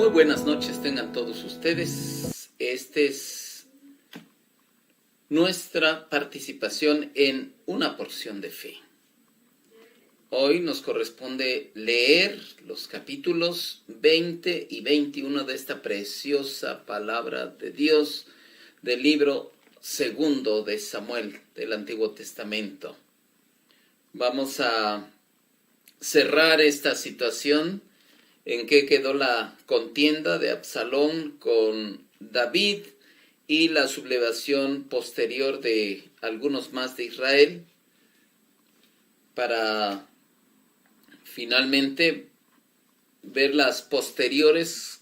Muy buenas noches tengan todos ustedes. Esta es nuestra participación en una porción de fe. Hoy nos corresponde leer los capítulos 20 y 21 de esta preciosa palabra de Dios del libro segundo de Samuel del Antiguo Testamento. Vamos a cerrar esta situación en que quedó la contienda de Absalón con David y la sublevación posterior de algunos más de Israel, para finalmente ver las posteriores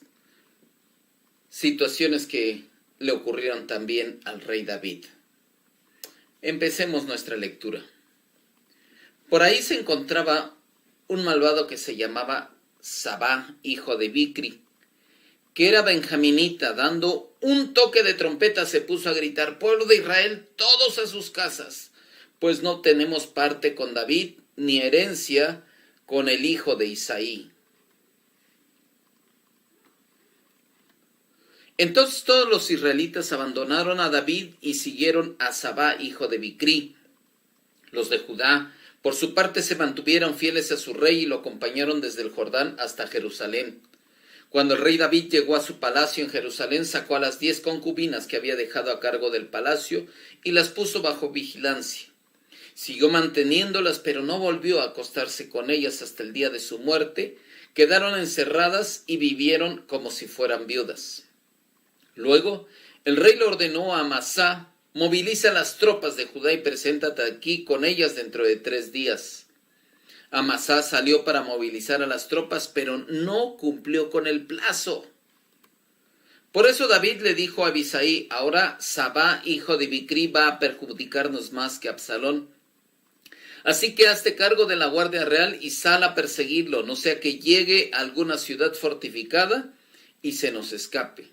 situaciones que le ocurrieron también al rey David. Empecemos nuestra lectura. Por ahí se encontraba un malvado que se llamaba Sabá, hijo de Bicri, que era benjaminita. Dando un toque de trompeta se puso a gritar: pueblo de Israel, todos a sus casas, pues no tenemos parte con David, ni herencia con el hijo de Isaí. Entonces todos los israelitas abandonaron a David y siguieron a Sabá, hijo de Bicri. Los de Judá, por su parte, se mantuvieron fieles a su rey y lo acompañaron desde el Jordán hasta Jerusalén. Cuando el rey David llegó a su palacio en Jerusalén, sacó a las 10 concubinas que había dejado a cargo del palacio y las puso bajo vigilancia. Siguió manteniéndolas, pero no volvió a acostarse con ellas hasta el día de su muerte. Quedaron encerradas y vivieron como si fueran viudas. Luego, el rey le ordenó a Amasá: moviliza las tropas de Judá y preséntate aquí con ellas dentro de 3 días. Amasá salió para movilizar a las tropas, pero no cumplió con el plazo. Por eso David le dijo a Abisai: ahora Sabá, hijo de Bicri, va a perjudicarnos más que Absalón. Así que hazte cargo de la guardia real y sal a perseguirlo, no sea que llegue a alguna ciudad fortificada y se nos escape.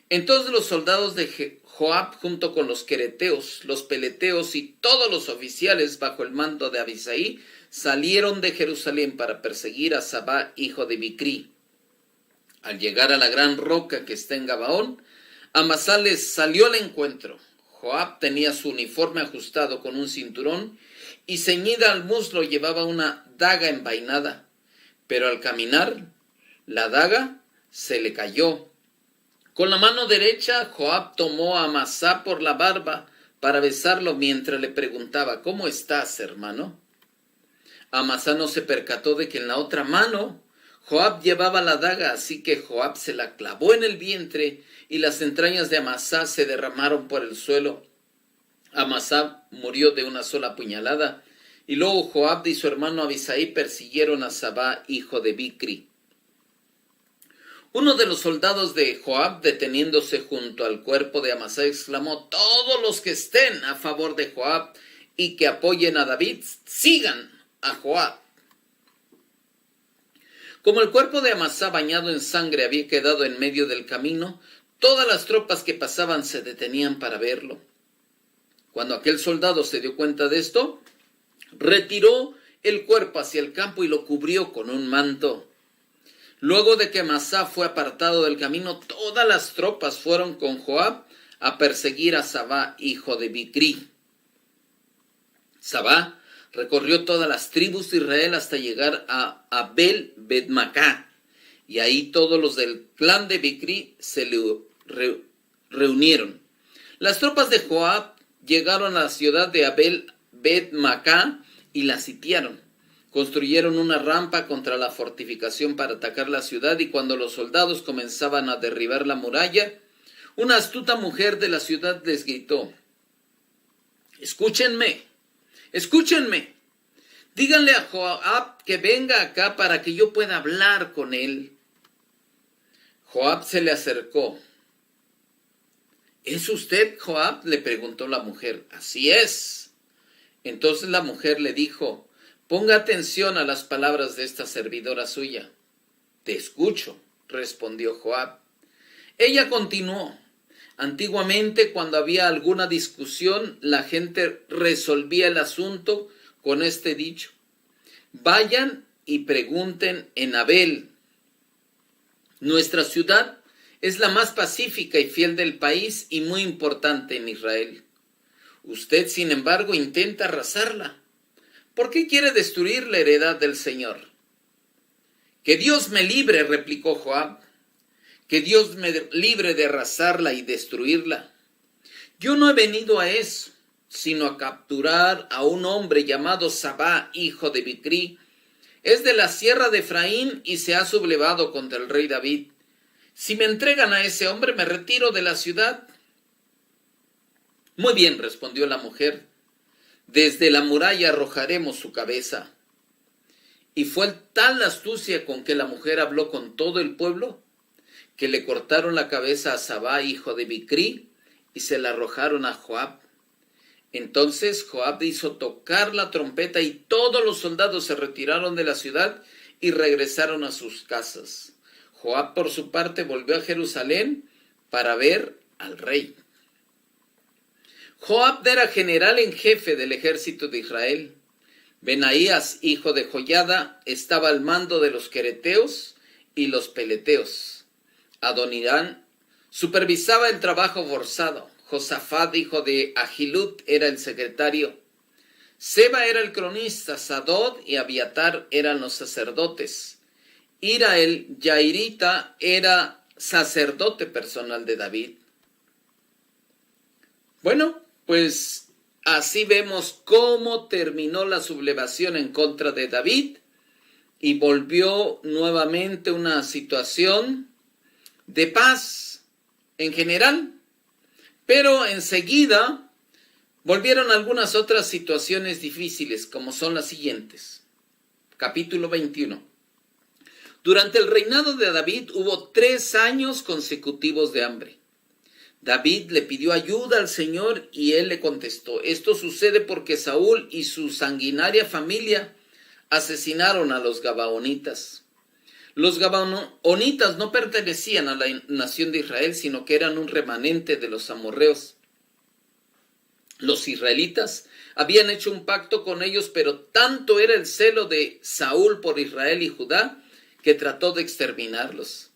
Entonces los soldados de Joab, junto con los quereteos, los peleteos y todos los oficiales bajo el mando de Abisai, salieron de Jerusalén para perseguir a Sabá, hijo de Bicri. Al llegar a la gran roca que está en Gabaón, Amasá les salió al encuentro. Joab tenía su uniforme ajustado con un cinturón y ceñida al muslo llevaba una daga envainada, pero al caminar la daga se le cayó. Con la mano derecha, Joab tomó a Amasá por la barba para besarlo mientras le preguntaba: ¿cómo estás, hermano? Amasá no se percató de que en la otra mano Joab llevaba la daga, así que Joab se la clavó en el vientre y las entrañas de Amasá se derramaron por el suelo. Amasá murió de una sola puñalada, y luego Joab y su hermano Abisai persiguieron a Sabá, hijo de Bicri. Uno de los soldados de Joab, deteniéndose junto al cuerpo de Amasá, exclamó: todos los que estén a favor de Joab y que apoyen a David, sigan a Joab. Como el cuerpo de Amasá, bañado en sangre, había quedado en medio del camino, todas las tropas que pasaban se detenían para verlo. Cuando aquel soldado se dio cuenta de esto, retiró el cuerpo hacia el campo y lo cubrió con un manto. Luego de que Amasá fue apartado del camino, todas las tropas fueron con Joab a perseguir a Sabá, hijo de Bicri. Sabá recorrió todas las tribus de Israel hasta llegar a Abel-Bet-Macá, y ahí todos los del clan de Bicri se reunieron. Las tropas de Joab llegaron a la ciudad de Abel-Bet-Macá y la sitiaron. Construyeron una rampa contra la fortificación para atacar la ciudad, y cuando los soldados comenzaban a derribar la muralla, una astuta mujer de la ciudad les gritó: escúchenme, escúchenme, díganle a Joab que venga acá para que yo pueda hablar con él. Joab se le acercó. ¿Es usted Joab?, le preguntó la mujer. Así es. Entonces la mujer le dijo: ponga atención a las palabras de esta servidora suya. Te escucho, respondió Joab. Ella continuó: antiguamente, cuando había alguna discusión, la gente resolvía el asunto con este dicho: vayan y pregunten en Abel. Nuestra ciudad es la más pacífica y fiel del país y muy importante en Israel. Usted, sin embargo, intenta arrasarla. ¿Por qué quiere destruir la heredad del Señor? Que Dios me libre, replicó Joab, que Dios me libre de arrasarla y destruirla. Yo no he venido a eso, sino a capturar a un hombre llamado Sabá, hijo de Bicri. Es de la sierra de Efraín y se ha sublevado contra el rey David. Si me entregan a ese hombre, me retiro de la ciudad. Muy bien, respondió la mujer, desde la muralla arrojaremos su cabeza. Y fue tal la astucia con que la mujer habló con todo el pueblo, que le cortaron la cabeza a Sabá, hijo de Bicri, y se la arrojaron a Joab. Entonces Joab hizo tocar la trompeta y todos los soldados se retiraron de la ciudad y regresaron a sus casas. Joab, por su parte, volvió a Jerusalén para ver al rey. Joab era general en jefe del ejército de Israel. Benaías, hijo de Joiada, estaba al mando de los quereteos y los peleteos. Adonirán supervisaba el trabajo forzado. Josafat, hijo de Ahilud, era el secretario. Seba era el cronista. Sadod y Abiatar eran los sacerdotes. Ira el Yairita era sacerdote personal de David. Bueno, pues así vemos cómo terminó la sublevación en contra de David y volvió nuevamente una situación de paz en general, pero enseguida volvieron algunas otras situaciones difíciles, como son las siguientes. Capítulo 21. Durante el reinado de David hubo 3 años consecutivos de hambre. David le pidió ayuda al Señor y él le contestó. Esto sucede porque Saúl y su sanguinaria familia asesinaron a los gabaonitas. Los gabaonitas no pertenecían a la nación de Israel, sino que eran un remanente de los amorreos. Los israelitas habían hecho un pacto con ellos, pero tanto era el celo de Saúl por Israel y Judá que trató de exterminarlos.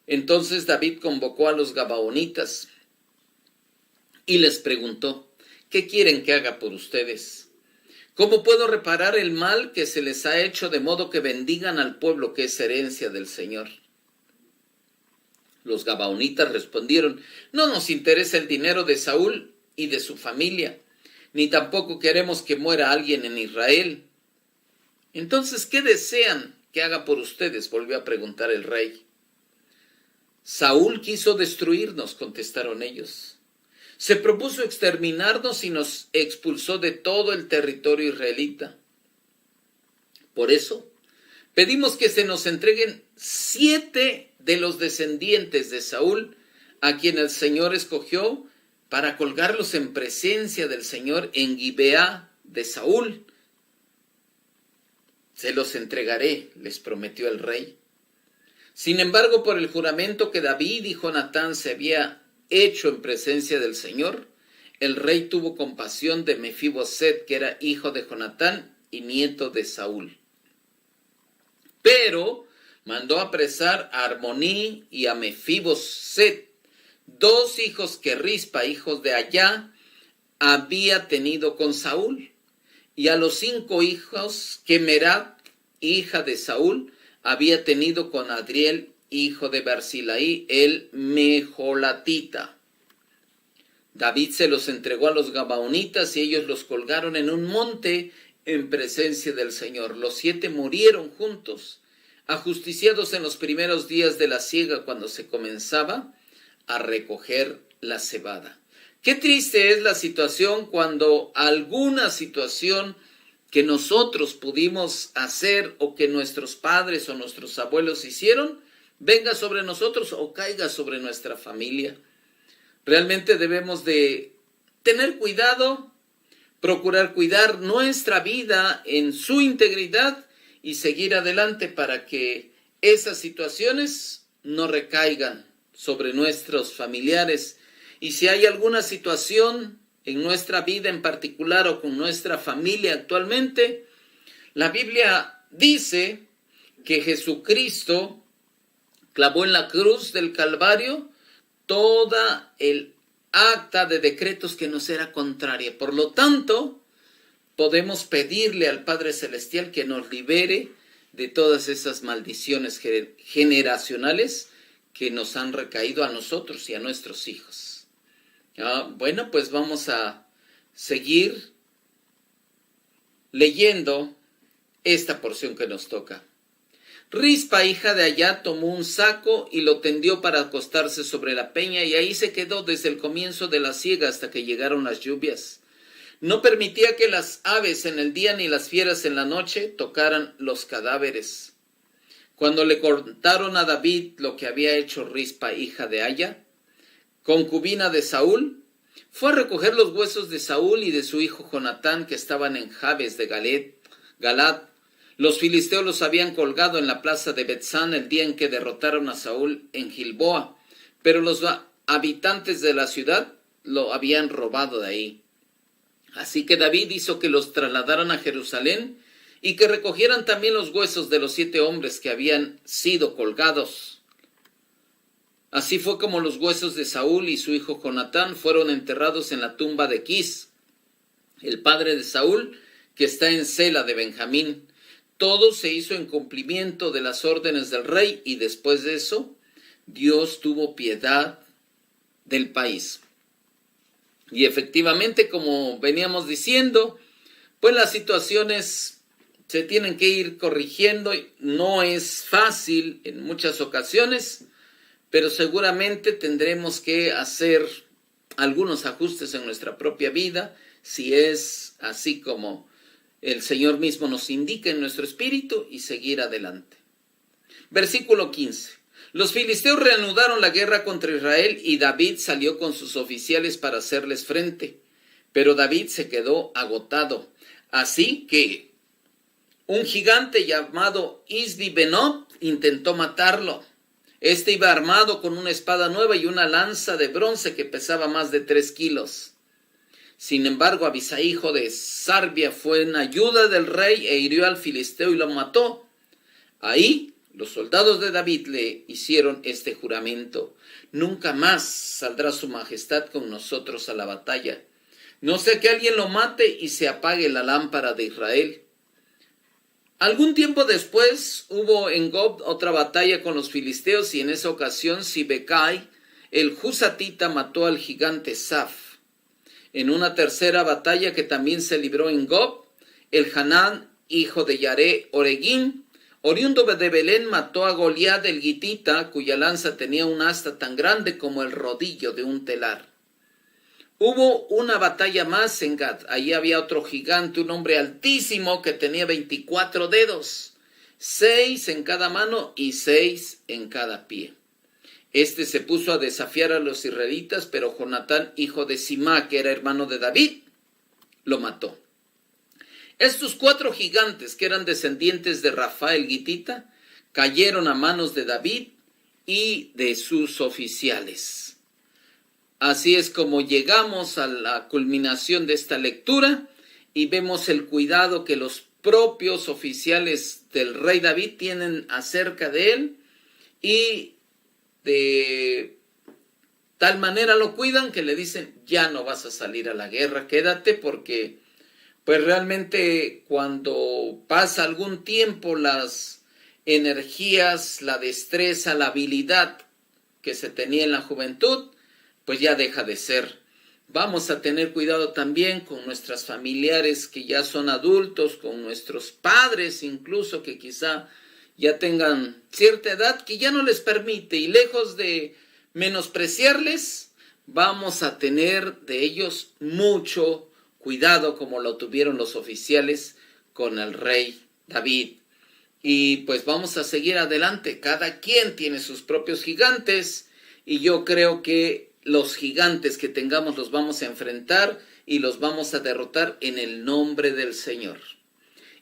Entonces David convocó a los gabaonitas y les preguntó, ¿qué quieren que haga por ustedes? ¿Cómo puedo reparar el mal que se les ha hecho de modo que bendigan al pueblo que es herencia del Señor? Los gabaonitas respondieron, no nos interesa el dinero de Saúl y de su familia, ni tampoco queremos que muera alguien en Israel. Entonces, ¿qué desean que haga por ustedes?, volvió a preguntar el rey. Saúl quiso destruirnos, contestaron ellos. Se propuso exterminarnos y nos expulsó de todo el territorio israelita. Por eso, pedimos que se nos entreguen 7 de los descendientes de Saúl, a quien el Señor escogió para colgarlos en presencia del Señor en Gibeá de Saúl. Se los entregaré, les prometió el rey. Sin embargo, por el juramento que David y Jonatán se había hecho en presencia del Señor, el rey tuvo compasión de Mefiboset, que era hijo de Jonatán y nieto de Saúl. Pero mandó apresar a Armoní y a Mefiboset, 2 hijos que Rispa, hijos de Ayá, había tenido con Saúl, y a los 5 hijos que Merat, hija de Saúl, había tenido con Adriel, hijo de Barzilaí, el Mejolatita. David se los entregó a los gabaonitas y ellos los colgaron en un monte en presencia del Señor. Los 7 murieron juntos, ajusticiados en los primeros días de la siega, cuando se comenzaba a recoger la cebada. Qué triste es la situación cuando alguna situación que nosotros pudimos hacer o que nuestros padres o nuestros abuelos hicieron, venga sobre nosotros o caiga sobre nuestra familia. Realmente debemos de tener cuidado, procurar cuidar nuestra vida en su integridad y seguir adelante para que esas situaciones no recaigan sobre nuestros familiares. Y si hay alguna situación en nuestra vida en particular o con nuestra familia actualmente, la Biblia dice que Jesucristo clavó en la cruz del Calvario toda el acta de decretos que nos era contraria. Por lo tanto, podemos pedirle al Padre Celestial que nos libere de todas esas maldiciones generacionales que nos han recaído a nosotros y a nuestros hijos. Bueno, pues vamos a seguir leyendo esta porción que nos toca. Rispa, hija de Ayá, tomó un saco y lo tendió para acostarse sobre la peña, y ahí se quedó desde el comienzo de la siega hasta que llegaron las lluvias. No permitía que las aves en el día ni las fieras en la noche tocaran los cadáveres. Cuando le contaron a David lo que había hecho Rispa, hija de Ayá, concubina de Saúl, fue a recoger los huesos de Saúl y de su hijo Jonatán, que estaban en Jabes de Galad. Los filisteos los habían colgado en la plaza de Betzán el día en que derrotaron a Saúl en Gilboa, pero los habitantes de la ciudad lo habían robado de ahí. Así que David hizo que los trasladaran a Jerusalén y que recogieran también los huesos de los 7 hombres que habían sido colgados. Así fue como los huesos de Saúl y su hijo Jonatán fueron enterrados en la tumba de Quis, el padre de Saúl, que está en Sela de Benjamín. Todo se hizo en cumplimiento de las órdenes del rey, y después de eso, Dios tuvo piedad del país. Y efectivamente, como veníamos diciendo, pues las situaciones se tienen que ir corrigiendo. No es fácil en muchas ocasiones, pero seguramente tendremos que hacer algunos ajustes en nuestra propia vida, si es así como el Señor mismo nos indica en nuestro espíritu, y seguir adelante. Versículo 15. Los filisteos reanudaron la guerra contra Israel y David salió con sus oficiales para hacerles frente. Pero David se quedó agotado. Así que un gigante llamado Isbi-Benob intentó matarlo. Este iba armado con una espada nueva y una lanza de bronce que pesaba más de 3 kilos. Sin embargo, Abisai, hijo de Sarbia, fue en ayuda del rey e hirió al filisteo y lo mató. Ahí los soldados de David le hicieron este juramento: nunca más saldrá su majestad con nosotros a la batalla, no sea que alguien lo mate y se apague la lámpara de Israel. Algún tiempo después hubo en Gob otra batalla con los filisteos, y en esa ocasión Sibecai, el Husatita, mató al gigante Saf. En una tercera batalla que también se libró en Gob, el Hanán, hijo de Yaré Oregim, oriundo de Belén, mató a Goliat el Gitita, cuya lanza tenía un asta tan grande como el rodillo de un telar. Hubo una batalla más en Gad. Allí había otro gigante, un hombre altísimo que tenía 24 dedos, 6 en cada mano y 6 en cada pie. Este se puso a desafiar a los israelitas, pero Jonatán, hijo de Simá, que era hermano de David, lo mató. Estos 4 gigantes, que eran descendientes de Rafael Gitita, cayeron a manos de David y de sus oficiales. Así es como llegamos a la culminación de esta lectura y vemos el cuidado que los propios oficiales del rey David tienen acerca de él, y de tal manera lo cuidan que le dicen: ya no vas a salir a la guerra, quédate, porque pues realmente cuando pasa algún tiempo las energías, la destreza, la habilidad que se tenía en la juventud, pues ya deja de ser. Vamos a tener cuidado también con nuestros familiares que ya son adultos, con nuestros padres incluso, que quizá ya tengan cierta edad que ya no les permite, y lejos de menospreciarles, vamos a tener de ellos mucho cuidado, como lo tuvieron los oficiales con el rey David. Y pues vamos a seguir adelante. Cada quien tiene sus propios gigantes, y yo creo que los gigantes que tengamos los vamos a enfrentar y los vamos a derrotar en el nombre del Señor.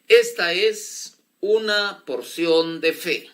Esta es una porción de fe.